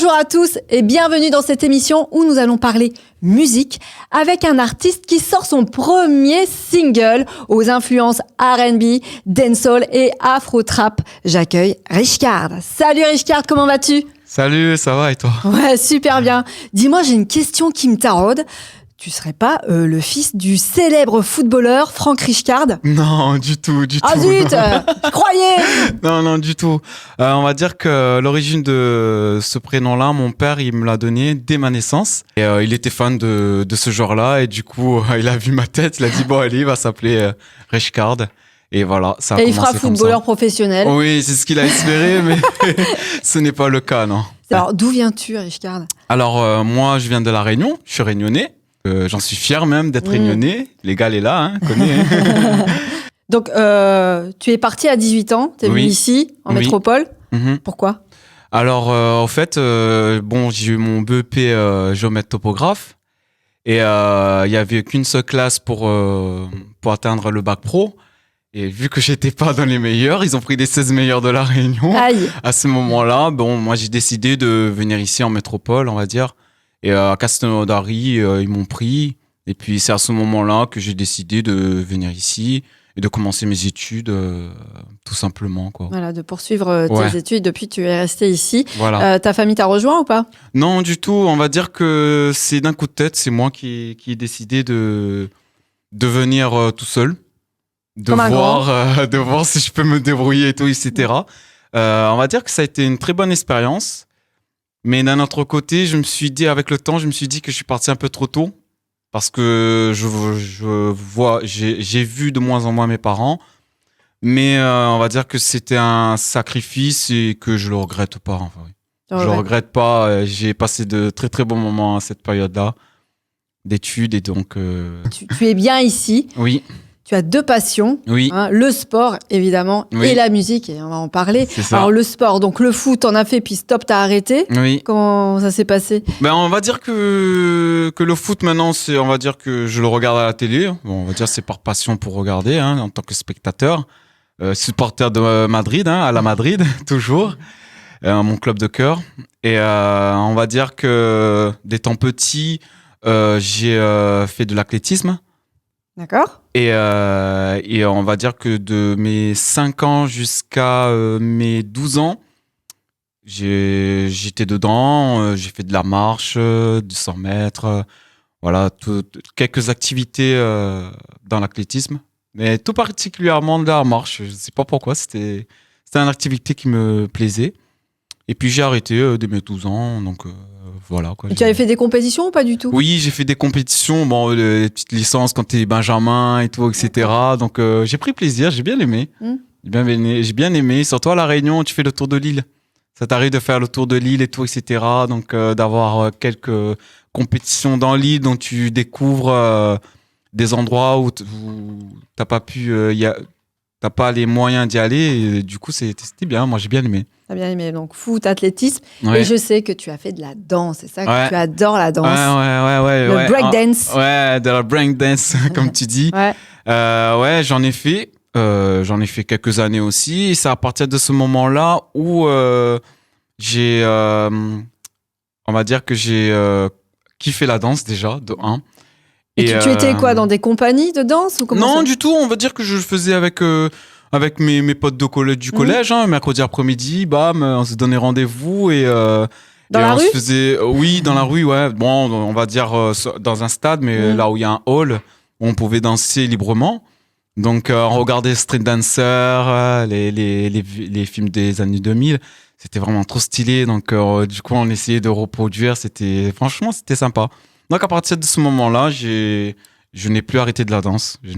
Bonjour à tous et bienvenue dans cette émission où nous allons parler musique avec un artiste qui sort son premier single aux influences R&B, dancehall et afro-trap. J'accueille Richcard. Salut Richcard, comment vas-tu ? Salut, ça va et toi ? Ouais, super bien. Dis-moi, j'ai une question qui me taraude. Tu serais pas le fils du célèbre footballeur Franck Richcard ? Non, du tout. Ah zut, je croyais. Non, du tout. On va dire que l'origine de ce prénom-là, mon père, il me l'a donné dès ma naissance. Et il était fan de ce genre-là. Et du coup, il a vu ma tête, il a dit, bon, allez, il va s'appeler Richcard. Et voilà, ça a Et commencé il fera footballeur professionnel. Oui, c'est ce qu'il a espéré, mais ce n'est pas le cas, non. Alors, d'où viens-tu, Richcard ? Alors, moi, je viens de La Réunion. Je suis réunionnais. J'en suis fier même d'être réunionnais. L'égal est là, connais. Donc, tu es parti à 18 ans, tu es venu ici, en métropole. Pourquoi ? Alors, en fait, j'ai eu mon BEP géomètre topographe. Et il y avait qu'une seule classe pour atteindre le bac pro. Et vu que j'étais pas dans les meilleurs, ils ont pris les 16 meilleurs de La Réunion. Aïe. À ce moment-là, moi, j'ai décidé de venir ici en métropole, on va dire. Et à Castelnaudary, ils m'ont pris. Et puis, c'est à ce moment-là que j'ai décidé de venir ici et de commencer mes études, tout simplement, quoi. Voilà, de poursuivre tes études. Depuis, tu es resté ici. Voilà. Ta famille t'a rejoint ou pas ? Non, du tout. On va dire que c'est d'un coup de tête. C'est moi qui ai décidé de venir tout seul. De voir si je peux me débrouiller et tout, etc. On va dire que ça a été une très bonne expérience. Mais d'un autre côté, avec le temps, je me suis dit que je suis parti un peu trop tôt. Parce que j'ai vu de moins en moins mes parents. Mais on va dire que c'était un sacrifice et que je le regrette pas. Enfin, oui. Je le regrette pas. J'ai passé de très très bons moments à cette période-là d'études et donc. Tu es bien ici. Oui. Tu as deux passions, oui. Le sport évidemment et la musique, et on va en parler. C'est ça. Alors le sport, donc le foot, t'en as fait, puis stop, t'as arrêté. Oui. Comment ça s'est passé ? On va dire que le foot maintenant, on va dire que je le regarde à la télé. Bon, on va dire c'est par passion pour regarder, en tant que spectateur. Supporter de Madrid, à la Madrid, toujours. Mon club de cœur. Et on va dire que d'étant petit, j'ai fait de l'athlétisme. D'accord. Et on va dire que de mes 5 ans jusqu'à mes 12 ans, j'étais dedans. J'ai fait de la marche, du 100 mètres, voilà, quelques activités dans l'athlétisme. Mais tout particulièrement de la marche. Je ne sais pas pourquoi, c'était une activité qui me plaisait. Et puis j'ai arrêté dès mes 12 ans, donc voilà. Quoi. Et tu avais fait des compétitions ou pas du tout ? Oui, j'ai fait des compétitions, les petites licences quand t'es Benjamin et tout, etc. Donc j'ai pris plaisir, j'ai bien aimé. J'ai bien aimé, surtout à La Réunion, tu fais le tour de l'île. Ça t'arrive de faire le tour de l'île et tout, etc. Donc d'avoir quelques compétitions dans l'île dont tu découvres des endroits où t'as pas pu... t'as pas les moyens d'y aller. Et du coup, c'était bien, moi j'ai bien aimé. T'as bien aimé, donc foot, athlétisme. Ouais. Et je sais que tu as fait de la danse, c'est ça que tu adores la danse. Ouais. Le breakdance. De la breakdance, comme tu dis. J'en ai fait. J'en ai fait quelques années aussi. Et c'est à partir de ce moment-là où on va dire que j'ai kiffé la danse déjà, de 1. Et tu étais quoi, dans des compagnies de danse ou comment Non, du tout. On va dire que je le faisais avec mes potes du collège, mercredi après-midi, bam, on se donnait rendez-vous et dans la rue se faisait, oui, dans la rue, ouais. Bon, on va dire dans un stade, mais là où il y a un hall, où on pouvait danser librement. Donc, on regardait Street Dancer, les films des années 2000. C'était vraiment trop stylé. Donc, du coup, on essayait de reproduire. Franchement, c'était sympa. Donc, à partir de ce moment-là, je n'ai plus arrêté de la danse. Je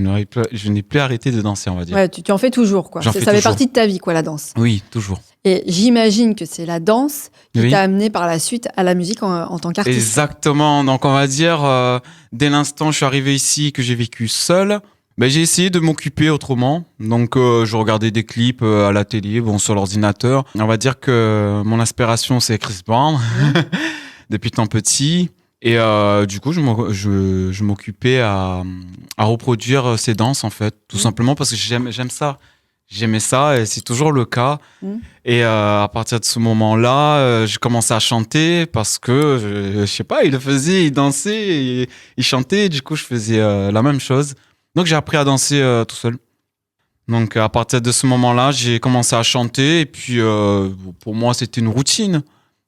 n'ai plus arrêté de danser, on va dire. Ouais, tu en fais toujours, quoi. Ça fait partie de ta vie, quoi, la danse. Oui, toujours. Et j'imagine que c'est la danse qui t'a amené par la suite à la musique en tant qu'artiste. Exactement. Donc, on va dire, dès l'instant où je suis arrivé ici, que j'ai vécu seul, j'ai essayé de m'occuper autrement. Donc, je regardais des clips à la télé, sur l'ordinateur. On va dire que mon inspiration, c'est Chris Brown, depuis tant petit. Et du coup, je m'occupais à reproduire ces danses, en fait, tout simplement parce que j'aime ça. J'aimais ça et c'est toujours le cas. Et à partir de ce moment-là, j'ai commencé à chanter parce que, je sais pas, il le faisait, il dansait, il chantait. Du coup, je faisais la même chose. Donc, j'ai appris à danser tout seul. Donc, à partir de ce moment-là, j'ai commencé à chanter. Et puis, pour moi, c'était une routine.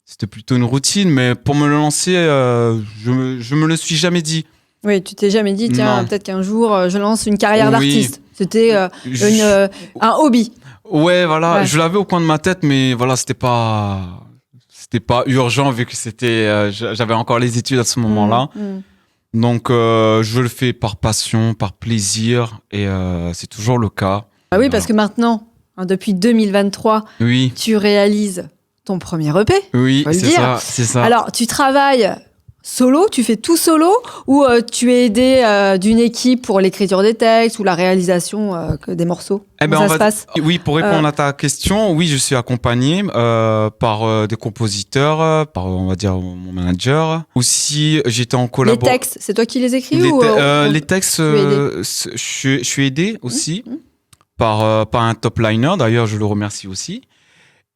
C'était plutôt une routine. Mais pour me lancer, je me le suis jamais dit. Oui, tu t'es jamais dit, tiens, Non. peut-être qu'un jour, je lance une carrière Oui. d'artiste. C'était un hobby. Ouais, voilà, Ouais. je l'avais au coin de ma tête, mais voilà, c'était pas urgent vu que j'avais encore les études à ce moment-là. Donc, je le fais par passion, par plaisir, et c'est toujours le cas. Ah oui, parce que maintenant, depuis 2023, Oui, tu réalises ton premier EP. oui, Faut le c'est dire. ça, c'est ça. Alors, tu travailles solo, tu fais tout solo, ou tu es aidé d'une équipe pour l'écriture des textes ou la réalisation des morceaux? Eh ben, Comment ça se passe? Oui, pour répondre à ta question, oui, je suis accompagné par des compositeurs, par, on va dire, mon manager. Aussi, j'étais en Les collaboration. textes, c'est toi qui les écris Les, ou les textes, tu es aidé je suis aidé aussi par un top liner. D'ailleurs, je le remercie aussi.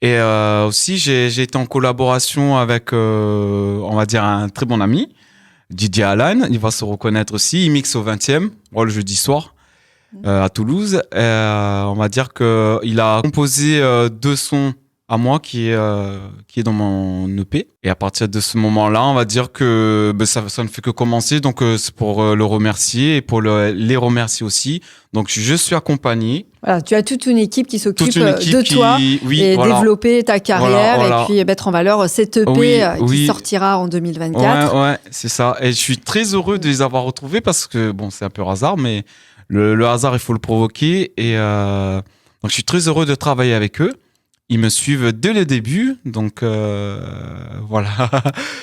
Et aussi, j'ai été en collaboration avec, on va dire, un très bon ami, Didier Alan. Il va se reconnaître aussi. Il mixe au 20e, le jeudi soir, à Toulouse. On va dire qu'il a composé 2 sons à moi qui est dans mon EP. Et à partir de ce moment-là, on va dire que ça ne fait que commencer. Donc, c'est pour le remercier et pour les remercier aussi. Donc, je suis accompagné. Voilà, tu as toute une équipe qui s'occupe Toute une équipe de toi oui, et voilà. développer ta carrière Voilà. et puis mettre en valeur cet EP Oui, qui oui. sortira en 2024. Ouais, c'est ça. Et je suis très heureux de les avoir retrouvés parce que, bon, c'est un peu hasard, mais le hasard, il faut le provoquer. Et donc, je suis très heureux de travailler avec eux. Ils me suivent dès le début, donc voilà.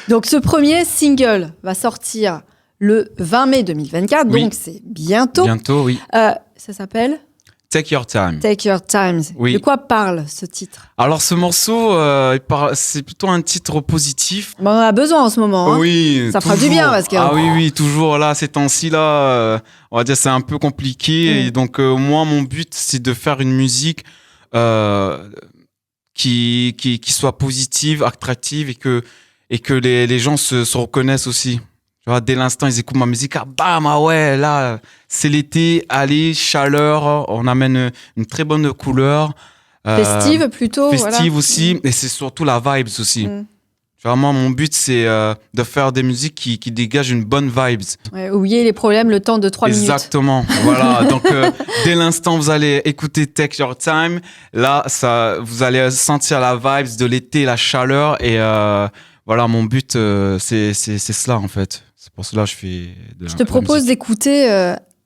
Donc ce premier single va sortir le 20 mai 2024, Oui. donc c'est bientôt. Bientôt, oui. Ça s'appelle Take Your Time. Take Your Time. Oui. De quoi parle ce titre? Alors, ce morceau, c'est plutôt un titre positif. On en a besoin en ce moment. Hein. Oui, Ça fera du toujours. bien parce que- Ah oui, toujours là, ces temps-ci là, on va dire c'est un peu compliqué. Et donc moi, mon but, c'est de faire une musique qui soit positive, attractive et que les gens se reconnaissent aussi. Tu vois, dès l'instant, ils écoutent ma musique, ah bam, ah ouais, là, c'est l'été, allez, chaleur, on amène une très bonne couleur. Festive plutôt. Festive voilà. aussi, et c'est surtout la vibes aussi. Tu vois, moi, mon but, c'est de faire des musiques qui dégagent une bonne vibes. Ouais, oubliez les problèmes, le temps de 3 minutes. Exactement. Voilà. Donc, dès l'instant, vous allez écouter Take Your Time. Là, vous allez sentir la vibes de l'été, la chaleur. Et voilà, mon but, c'est cela, en fait. C'est pour cela que je fais de Je te propose d'écouter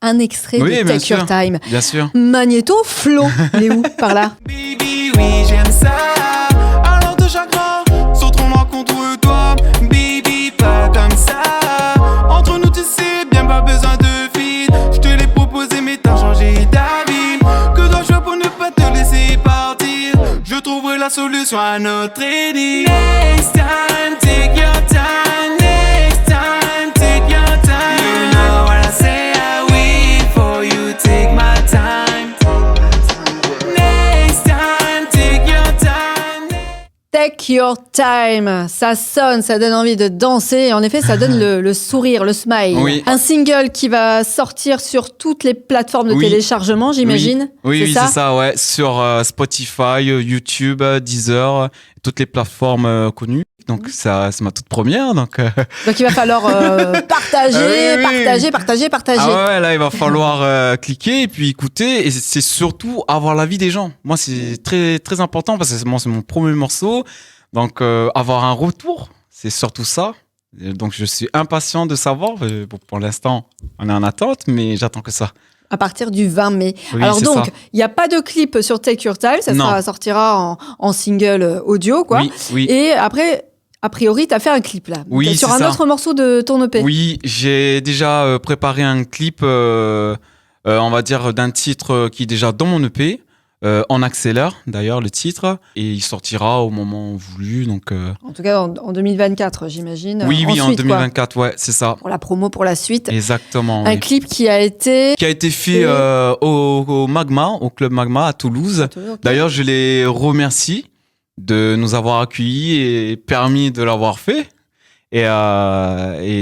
un extrait Oui, de bien Take sûr. Your Time. Bien sûr. Magnéto, Flo, il est où par là? Baby, oui, j'aime ça. Alors de chagrin, sauterons-moi contre toi. Baby, pas comme ça. Entre nous, tu sais bien, pas besoin de feed. Je te l'ai proposé, mais t'as changé d'avis. Que dois-je faire pour ne pas te laisser partir? Je trouverai la solution à notre énigme. Next time, take your time. Next time, take your time. You know what I say, I wait for you. Take my time. Next time, take your time. Take Your Time, ça sonne, ça donne envie de danser et en effet ça donne le sourire, le smile. Oui. Un single qui va sortir sur toutes les plateformes de Oui. téléchargement, j'imagine. Oui, c'est ça, ouais. Sur Spotify, YouTube, Deezer, toutes les plateformes connues. Donc, ça, c'est ma toute première. Donc, Donc il va falloir partager, Oui. partager. ah ouais, là, il va falloir cliquer et puis écouter. Et c'est surtout avoir l'avis des gens. Moi, c'est très, très important parce que c'est mon premier morceau. Donc, avoir un retour, c'est surtout ça. Et donc, je suis impatient de savoir. Pour l'instant, on est en attente, mais j'attends que ça. À partir du 20 mai. Oui, Alors c'est donc, ça. il n'y a pas de clip sur Take Your Time, ça Non. sortira en single audio, quoi. Oui. Et après, a priori, tu as fait un clip là. Oui, sur c'est un ça. autre morceau de ton EP. Oui, j'ai déjà préparé un clip, on va dire, d'un titre qui est déjà dans mon EP. En accélère, d'ailleurs, le titre. Et il sortira au moment voulu. Donc, En tout cas, en 2024, j'imagine. oui, en Ensuite, 2024, ouais, c'est ça. Pour la promo, pour la suite. Exactement. Un Oui. clip qui a été... Qui a été fait au Magma, au Club Magma à Toulouse. Ok. D'ailleurs, je les remercie de nous avoir accueillis et permis de l'avoir fait. Et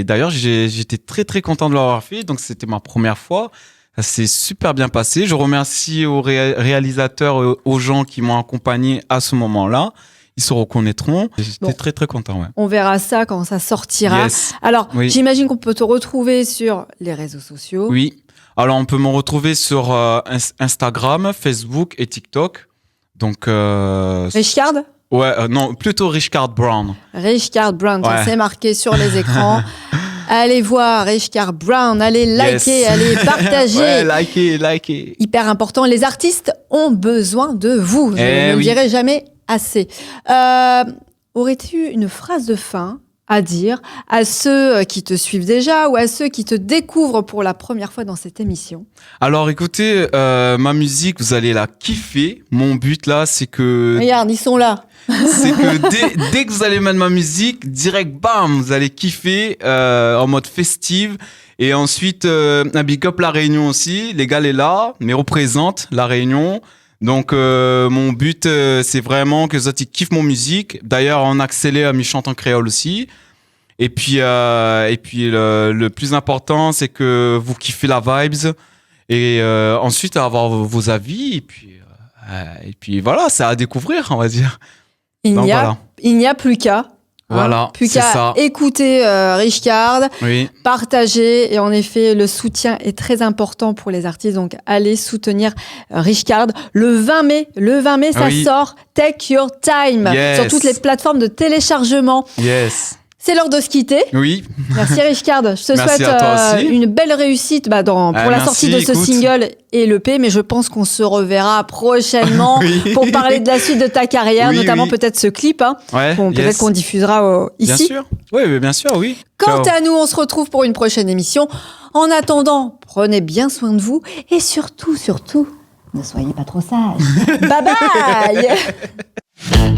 d'ailleurs, j'étais très très content de l'avoir fait. Donc, c'était ma première fois. Ça s'est super bien passé. Je remercie aux réalisateurs, aux gens qui m'ont accompagné à ce moment-là. Ils se reconnaîtront. J'étais très très content. Ouais. On verra ça quand ça sortira. Yes. Alors, Oui. j'imagine qu'on peut te retrouver sur les réseaux sociaux. Oui. Alors, on peut me retrouver sur Instagram, Facebook et TikTok. Donc, Richcard non, plutôt Richcard Brown. Richcard Brown, ça Ouais. c'est marqué sur les écrans. Allez voir Richcard Brown, allez liker, Yes. allez partager. Ouais, likez. Hyper important, les artistes ont besoin de vous. Je ne le oui. dirai jamais assez. Aurais-tu une phrase de fin à dire à ceux qui te suivent déjà ou à ceux qui te découvrent pour la première fois dans cette émission? Alors, écoutez, ma musique, vous allez la kiffer. Mon but là, c'est que Regarde, ils sont là. dès que vous allez mettre ma musique, direct, bam, vous allez kiffer en mode festive. Et ensuite, un big up La Réunion aussi. Les gars, est là, mais représente La Réunion. Donc, mon but, c'est vraiment que les autres, ils kiffent mon musique. D'ailleurs, on accélère, mais je chante en créole aussi. Et puis le plus important, c'est que vous kiffez la vibes. Et ensuite, avoir vos avis. Et puis voilà, c'est à découvrir, on va dire. Il Donc, n'y a, voilà. il n'y a plus qu'à. Voilà, plus c'est qu'à ça. écouter Richcard, Oui. partager. Et en effet, le soutien est très important pour les artistes. Donc, allez soutenir Richcard. Le 20 mai, ça Oui. sort. Take Your Time Yes. sur toutes les plateformes de téléchargement. Yes. C'est l'heure de se quitter. Oui. Merci Richcard. Je te Merci souhaite à toi aussi. une belle réussite pour la merci, sortie de ce écoute. single et l'EP. Mais je pense qu'on se reverra prochainement Oui. pour parler de la suite de ta carrière, Oui, notamment oui. peut-être ce clip. Ouais. Peut-être yes. qu'on diffusera Bien ici. sûr. Oui, mais bien sûr, oui. Quant Ciao. à nous, on se retrouve pour une prochaine émission. En attendant, prenez bien soin de vous et surtout, ne soyez pas trop sages. Bye bye.